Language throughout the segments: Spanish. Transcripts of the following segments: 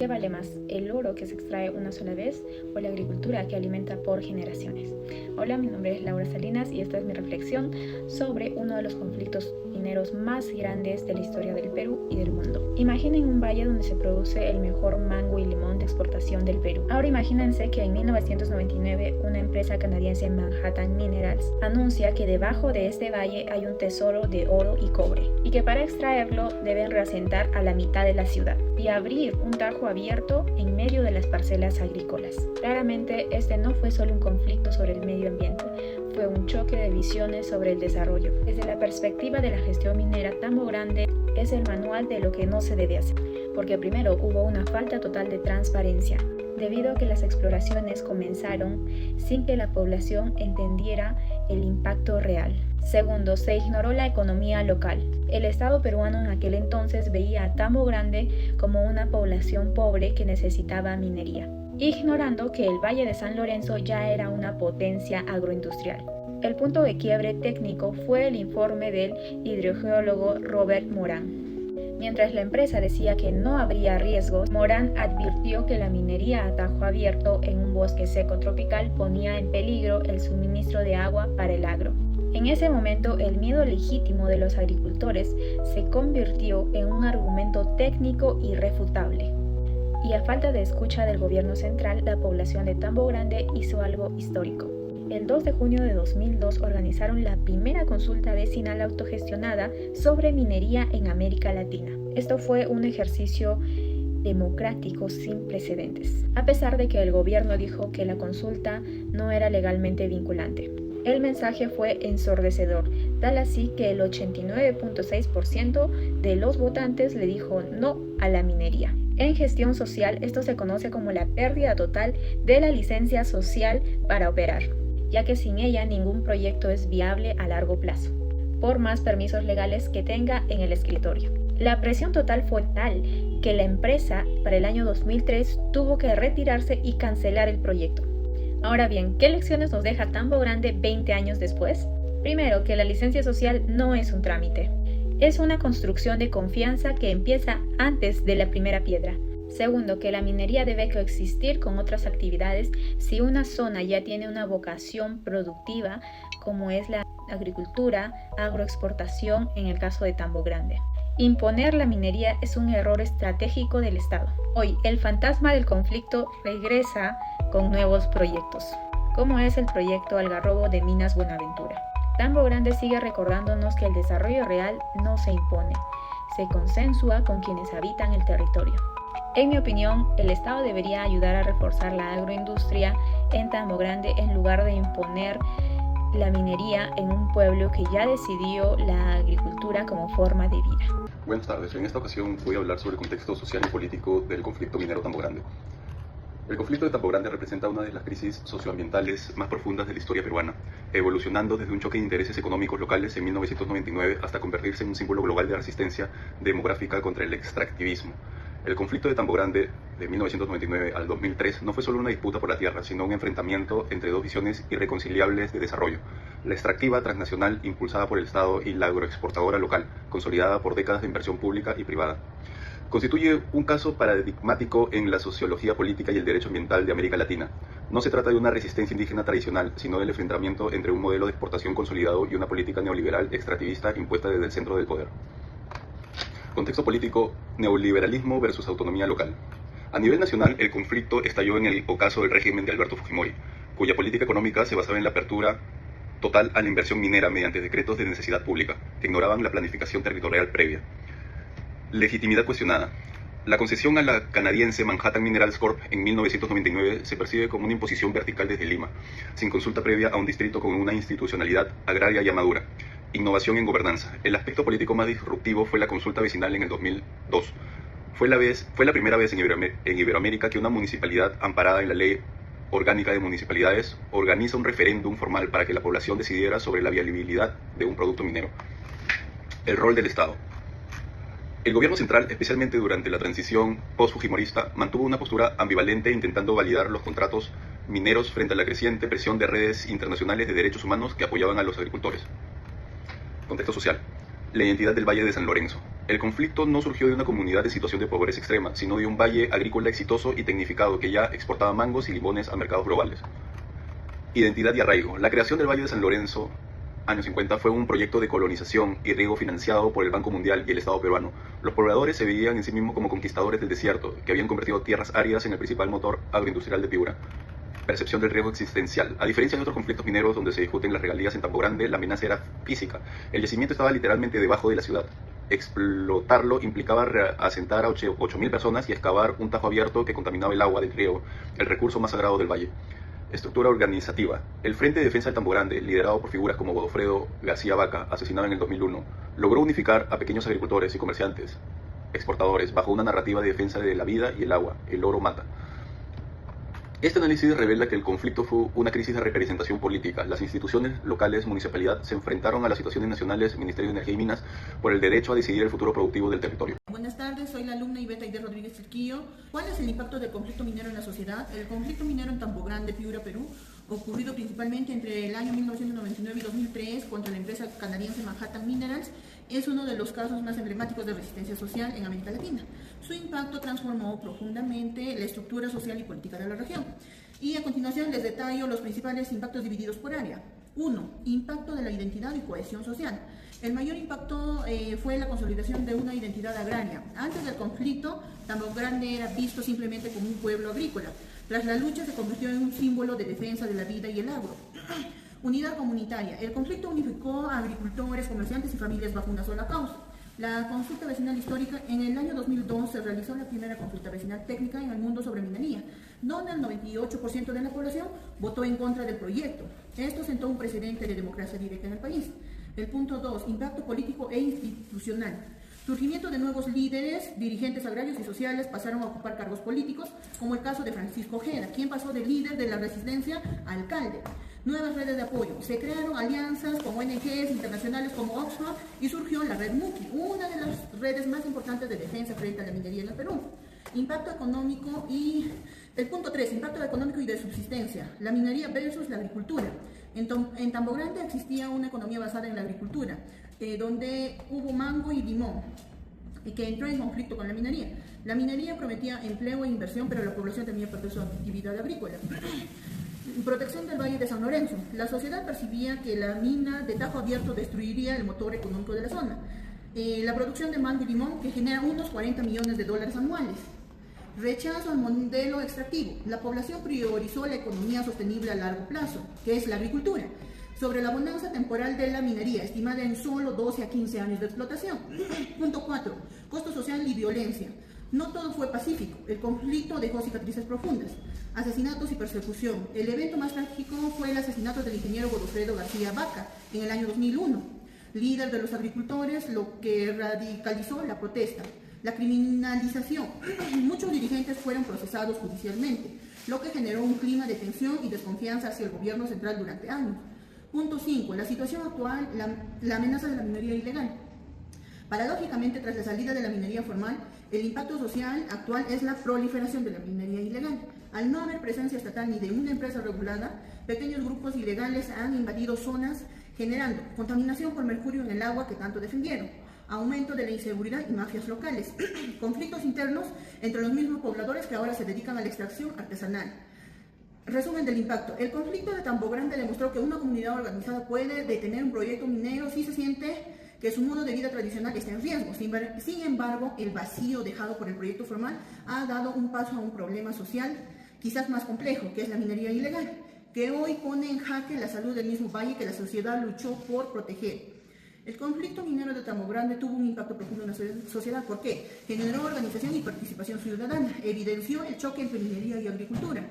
¿Qué vale más, el oro que se extrae una sola vez o la agricultura que alimenta por generaciones? Hola, mi nombre es Laura Salinas y esta es mi reflexión sobre uno de los conflictos mineros más grandes de la historia del Perú y del mundo. Imaginen un valle donde se produce el mejor mango y limón de exportación del Perú. Ahora imagínense que en 1999 una empresa canadiense, Manhattan Minerals, anuncia que debajo de este valle hay un tesoro de oro y cobre y que para extraerlo deben reasentar a la mitad de la ciudad y abrir un tajo abierto en medio de las parcelas agrícolas. Claramente este no fue solo un conflicto sobre el medio ambiente, fue un choque de visiones sobre el desarrollo. Desde la perspectiva de la gestión minera, Tambo Grande es el manual de lo que no se debe hacer, porque primero hubo una falta total de transparencia, debido a que las exploraciones comenzaron sin que la población entendiera el impacto real. Segundo, se ignoró la economía local. El Estado peruano en aquel entonces veía a Tambo Grande como una población pobre que necesitaba minería, ignorando que el Valle de San Lorenzo ya era una potencia agroindustrial. El punto de quiebre técnico fue el informe del hidrogeólogo Robert Moran. Mientras la empresa decía que no habría riesgos, Moran advirtió que la minería a tajo abierto en un bosque seco tropical ponía en peligro el suministro de agua para el agro. En ese momento, el miedo legítimo de los agricultores se convirtió en un argumento técnico irrefutable. Y a falta de escucha del gobierno central, la población de Tambo Grande hizo algo histórico. El 2 de junio de 2002 organizaron la primera consulta vecinal autogestionada sobre minería en América Latina. Esto fue un ejercicio democrático sin precedentes, a pesar de que el gobierno dijo que la consulta no era legalmente vinculante. El mensaje fue ensordecedor, tal así que el 89.6% de los votantes le dijo no a la minería. En gestión social, esto se conoce como la pérdida total de la licencia social para operar, ya que sin ella ningún proyecto es viable a largo plazo, por más permisos legales que tenga en el escritorio. La presión total fue tal que la empresa para el año 2003 tuvo que retirarse y cancelar el proyecto. Ahora bien, ¿qué lecciones nos deja Tambo Grande 20 años después? Primero, que la licencia social no es un trámite. Es una construcción de confianza que empieza antes de la primera piedra. Segundo, que la minería debe coexistir con otras actividades si una zona ya tiene una vocación productiva, como es la agricultura, agroexportación en el caso de Tambo Grande. Imponer la minería es un error estratégico del Estado. Hoy, el fantasma del conflicto regresa con nuevos proyectos, como es el proyecto Algarrobo de Minas Buenaventura. Tambo Grande sigue recordándonos que el desarrollo real no se impone, se consensúa con quienes habitan el territorio. En mi opinión, el Estado debería ayudar a reforzar la agroindustria en Tambo Grande en lugar de imponer la minería en un pueblo que ya decidió la agricultura como forma de vida. Buenas tardes, en esta ocasión voy a hablar sobre el contexto social y político del conflicto minero Tambo Grande. El conflicto de Tambo Grande representa una de las crisis socioambientales más profundas de la historia peruana, evolucionando desde un choque de intereses económicos locales en 1999 hasta convertirse en un símbolo global de resistencia demográfica contra el extractivismo. El conflicto de Tambo Grande de 1999 al 2003 no fue solo una disputa por la tierra, sino un enfrentamiento entre dos visiones irreconciliables de desarrollo: la extractiva transnacional impulsada por el Estado y la agroexportadora local, consolidada por décadas de inversión pública y privada. Constituye un caso paradigmático en la sociología política y el derecho ambiental de América Latina. No se trata de una resistencia indígena tradicional, sino del enfrentamiento entre un modelo de exportación consolidado y una política neoliberal extractivista impuesta desde el centro del poder. Contexto político: neoliberalismo versus autonomía local. A nivel nacional, el conflicto estalló en el ocaso del régimen de Alberto Fujimori, cuya política económica se basaba en la apertura total a la inversión minera mediante decretos de necesidad pública, que ignoraban la planificación territorial previa. Legitimidad cuestionada. La concesión a la canadiense Manhattan Minerals Corp. En 1999 se percibe como una imposición vertical desde Lima, sin consulta previa a un distrito con una institucionalidad agraria ya madura. Innovación en gobernanza. El aspecto político más disruptivo fue la consulta vecinal en el 2002. Fue la primera vez en Iberoamérica que una municipalidad amparada en la Ley Orgánica de Municipalidades organiza un referéndum formal para que la población decidiera sobre la viabilidad de un producto minero. El rol del Estado. El gobierno central, especialmente durante la transición post-fujimorista, mantuvo una postura ambivalente intentando validar los contratos mineros frente a la creciente presión de redes internacionales de derechos humanos que apoyaban a los agricultores. Contexto social. La identidad del Valle de San Lorenzo. El conflicto no surgió de una comunidad en situación de pobreza extrema, sino de un valle agrícola exitoso y tecnificado que ya exportaba mangos y limones a mercados globales. Identidad y arraigo. La creación del Valle de San Lorenzo, años 50, fue un proyecto de colonización y riego financiado por el Banco Mundial y el Estado peruano. Los pobladores se veían en sí mismos como conquistadores del desierto, que habían convertido tierras áridas en el principal motor agroindustrial de Piura. Percepción del riesgo existencial. A diferencia de otros conflictos mineros donde se discuten las regalías en Tambo Grande, la amenaza era física. El yacimiento estaba literalmente debajo de la ciudad. Explotarlo implicaba asentar a 8.000 personas y excavar un tajo abierto que contaminaba el agua del río, el recurso más sagrado del valle. Estructura organizativa. El Frente de Defensa del Tambo Grande, liderado por figuras como Godofredo García Vaca, asesinado en el 2001, logró unificar a pequeños agricultores y comerciantes, exportadores, bajo una narrativa de defensa de la vida y el agua. El oro mata. Este análisis revela que el conflicto fue una crisis de representación política. Las instituciones locales, municipalidad, se enfrentaron a las situaciones nacionales, Ministerio de Energía y Minas, por el derecho a decidir el futuro productivo del territorio. Buenas tardes, soy la alumna Iveta Aide Rodríguez Cerquillo. ¿Cuál es el impacto del conflicto minero en la sociedad? El conflicto minero en Tambo Grande, Piura, Perú, ocurrido principalmente entre el año 1999 y 2003 contra la empresa canadiense Manhattan Minerals, es uno de los casos más emblemáticos de resistencia social en América Latina. Su impacto transformó profundamente la estructura social y política de la región. Y a continuación les detallo los principales impactos divididos por área. 1. Impacto de la identidad y cohesión social. El mayor impacto fue la consolidación de una identidad agraria. Antes del conflicto, Tambo Grande era visto simplemente como un pueblo agrícola. Tras la lucha se convirtió en un símbolo de defensa de la vida y el agro. Unidad comunitaria. El conflicto unificó a agricultores, comerciantes y familias bajo una sola causa. La consulta vecinal histórica. En el año 2002 se realizó la primera consulta vecinal técnica en el mundo sobre minería, donde el 98% de la población votó en contra del proyecto. Esto sentó un precedente de democracia directa en el país. El punto 2, impacto político e institucional. Surgimiento de nuevos líderes, dirigentes agrarios y sociales pasaron a ocupar cargos políticos, como el caso de Francisco Ojeda, quien pasó de líder de la resistencia a alcalde. Nuevas redes de apoyo. Se crearon alianzas con ONGs internacionales como Oxfam y surgió la red MUCI, una de las redes más importantes de defensa frente a la minería en el Perú. Impacto económico y... El punto 3, impacto económico y de subsistencia. La minería versus la agricultura. En Tambo Grande existía una economía basada en la agricultura, donde hubo mango y limón, que entró en conflicto con la minería. La minería prometía empleo e inversión, pero la población temía perder su actividad agrícola. Protección del Valle de San Lorenzo. La sociedad percibía que la mina de tajo abierto destruiría el motor económico de la zona. La producción de mango y limón, que genera unos 40 millones de dólares anuales. Rechazo al modelo extractivo. La población priorizó la economía sostenible a largo plazo, que es la agricultura, sobre la bonanza temporal de la minería, estimada en solo 12 a 15 años de explotación. Punto 4. Costo social y violencia. No todo fue pacífico. El conflicto dejó cicatrices profundas. Asesinatos y persecución. El evento más trágico fue el asesinato del ingeniero Godofredo García Vaca en el año 2001, líder de los agricultores, lo que radicalizó la protesta. La criminalización. Muchos dirigentes fueron procesados judicialmente, lo que generó un clima de tensión y desconfianza hacia el gobierno central durante años. Punto 5. La situación actual, la amenaza de la minería ilegal. Paradójicamente, tras la salida de la minería formal, el impacto social actual es la proliferación de la minería ilegal. Al no haber presencia estatal ni de una empresa regulada, pequeños grupos ilegales han invadido zonas, generando contaminación por mercurio en el agua que tanto defendieron, aumento de la inseguridad y mafias locales, conflictos internos entre los mismos pobladores que ahora se dedican a la extracción artesanal. Resumen del impacto. El conflicto de Tambo Grande demostró que una comunidad organizada puede detener un proyecto minero si se siente que su modo de vida tradicional está en riesgo. Sin embargo, el vacío dejado por el proyecto formal ha dado un paso a un problema social quizás más complejo, que es la minería ilegal, que hoy pone en jaque la salud del mismo valle que la sociedad luchó por proteger. El conflicto minero de Tambo Grande tuvo un impacto profundo en la sociedad. ¿Por qué? Generó organización y participación ciudadana, evidenció el choque entre minería y agricultura,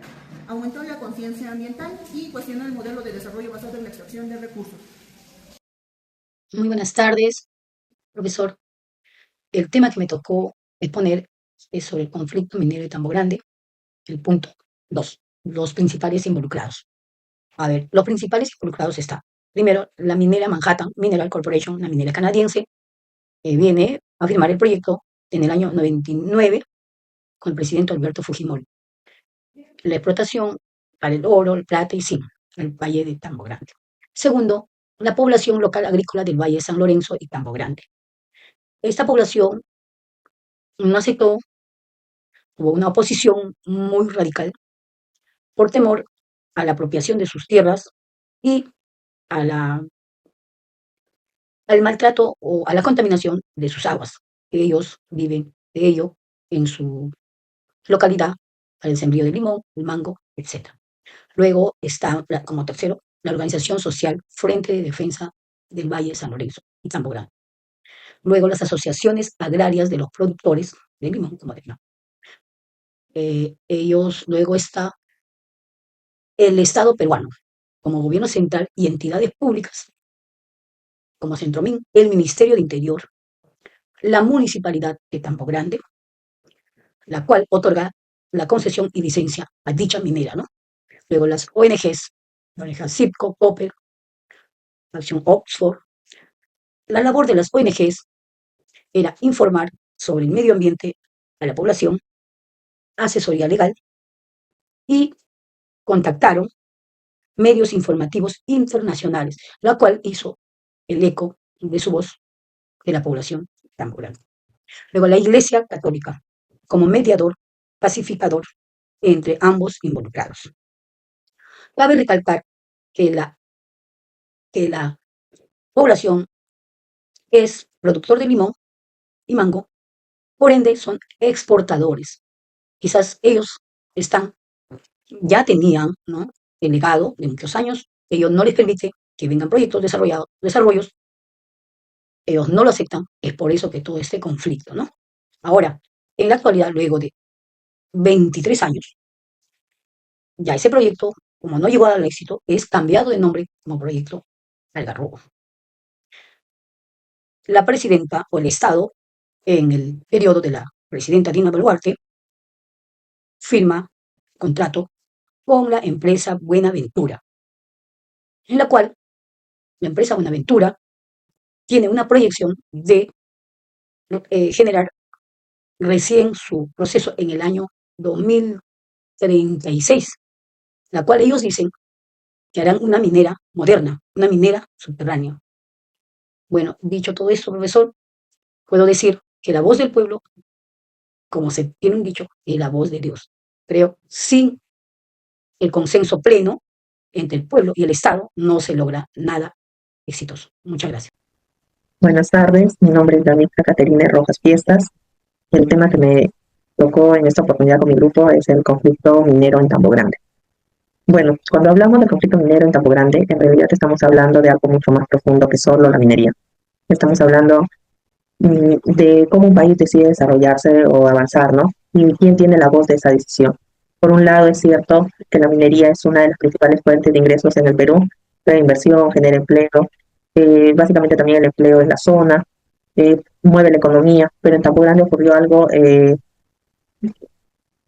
aumentó la conciencia ambiental y cuestionó el modelo de desarrollo basado en la extracción de recursos. Muy buenas tardes, profesor. El tema que me tocó exponer es sobre el conflicto minero de Tambo Grande, el punto 2, los principales involucrados. A ver, los principales involucrados están, primero, la minera Manhattan Mineral Corporation, una minera canadiense, que viene a firmar el proyecto en el año 99 con el presidente Alberto Fujimori. La explotación para el oro, el plata y zinc, el valle de Tambo Grande. Segundo, la población local agrícola del Valle de San Lorenzo y Tambo Grande. esta población no aceptó, hubo una oposición muy radical por temor a la apropiación de sus tierras y a al maltrato o a la contaminación de sus aguas. Ellos viven de ello en su localidad, al sembrío de limón, el mango, etc. Luego está, como tercero, la organización social Frente de Defensa del Valle de San Lorenzo y Tambo Grande. Luego las asociaciones agrarias de los productores de limón, como de ellos, luego está el Estado peruano, como gobierno central y entidades públicas, como Centromin, el Ministerio de Interior, la Municipalidad de Tambo Grande, la cual otorga la concesión y licencia a dicha minera, ¿no? Luego las ONGs, la ONG CIPCO, Popper, Acción Oxford. La labor de las ONGs era informar sobre el medio ambiente a la población, asesoría legal y contactaron medios informativos internacionales, la cual hizo el eco de su voz de la población tamborana. Luego la Iglesia Católica, como mediador, pacificador entre ambos involucrados. Cabe recalcar que la población es productor de limón y mango, por ende son exportadores. Quizás ellos ya tenían, ¿no?, el legado de muchos años, ellos no les permite que vengan proyectos desarrollos, ellos no lo aceptan, es por eso que todo este conflicto, ¿no? Ahora, en la actualidad, luego de 23 años, ya ese proyecto, como no llegó al éxito, es cambiado de nombre como Proyecto Algarrobo. La presidenta o el Estado, en el periodo de la presidenta Dina Boluarte, firma contrato con la empresa Buenaventura, en la cual la empresa Buenaventura tiene una proyección de generar recién su proceso en el año 2036, la cual ellos dicen que harán una minera moderna, una minera subterránea. Bueno, dicho todo esto, profesor, puedo decir que la voz del pueblo, como se tiene un dicho, es la voz de Dios. Pero sin el consenso pleno entre el pueblo y el Estado no se logra nada exitoso. Muchas gracias. Buenas tardes, mi nombre es Danica Caterina Rojas Fiestas. El tema que me tocó en esta oportunidad con mi grupo es el conflicto minero en Tambo Grande. Bueno, cuando hablamos del conflicto minero en Tambo Grande, en realidad estamos hablando de algo mucho más profundo que solo la minería. Estamos hablando de cómo un país decide desarrollarse o avanzar, ¿no? Y quién tiene la voz de esa decisión. Por un lado, es cierto que la minería es una de las principales fuentes de ingresos en el Perú, crea inversión, genera empleo, básicamente también el empleo en la zona, mueve la economía, pero en Tambo Grande ocurrió algo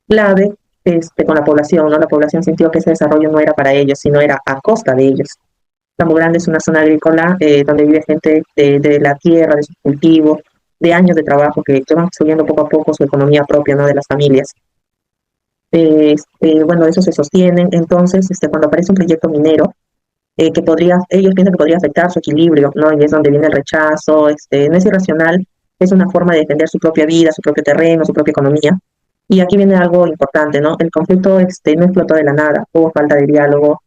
clave con la población, ¿no? La población sintió que ese desarrollo no era para ellos, sino era a costa de ellos. Tambo Grande es una zona agrícola donde vive gente de la tierra, de sus cultivos, de años de trabajo que van construyendo poco a poco su economía propia, ¿no?, de las familias. Bueno, eso se sostienen. Entonces, cuando aparece un proyecto minero, ellos piensan que podría afectar su equilibrio, ¿no? Y es donde viene el rechazo, no es irracional, es una forma de defender su propia vida, su propio terreno, su propia economía. Y aquí viene algo importante, ¿no? El conflicto no explotó de la nada, hubo falta de diálogo,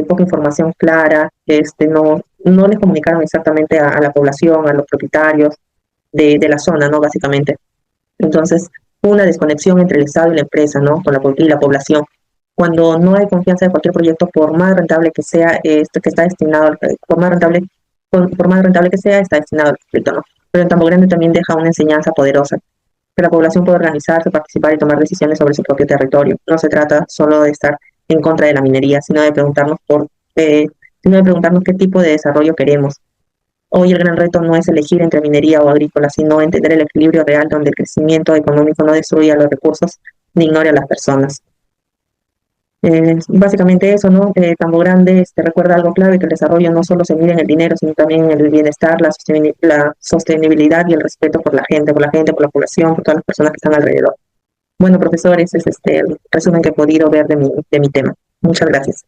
poca información clara, no les comunicaron exactamente a la población, a los propietarios de la zona, ¿no? Básicamente. Entonces, una desconexión entre el Estado y la empresa, ¿no?, y la población. Cuando no hay confianza en cualquier proyecto, por más rentable que sea, que está destinado, por más rentable que sea, está destinado al conflicto, ¿no? Pero en Tambo Grande también deja una enseñanza poderosa, que la población puede organizarse, participar y tomar decisiones sobre su propio territorio. No se trata solo de estar en contra de la minería, sino de preguntarnos qué tipo de desarrollo queremos. Hoy el gran reto no es elegir entre minería o agrícola, sino entender el equilibrio real donde el crecimiento económico no destruya los recursos ni ignore a las personas. Básicamente eso, ¿no? Tambo Grande recuerda algo clave, que el desarrollo no solo se mide en el dinero, sino también en el bienestar, la sostenibilidad y el respeto por la gente, por la población, por todas las personas que están alrededor. Bueno, profesores, es el resumen que he podido ver de mi tema. Muchas gracias.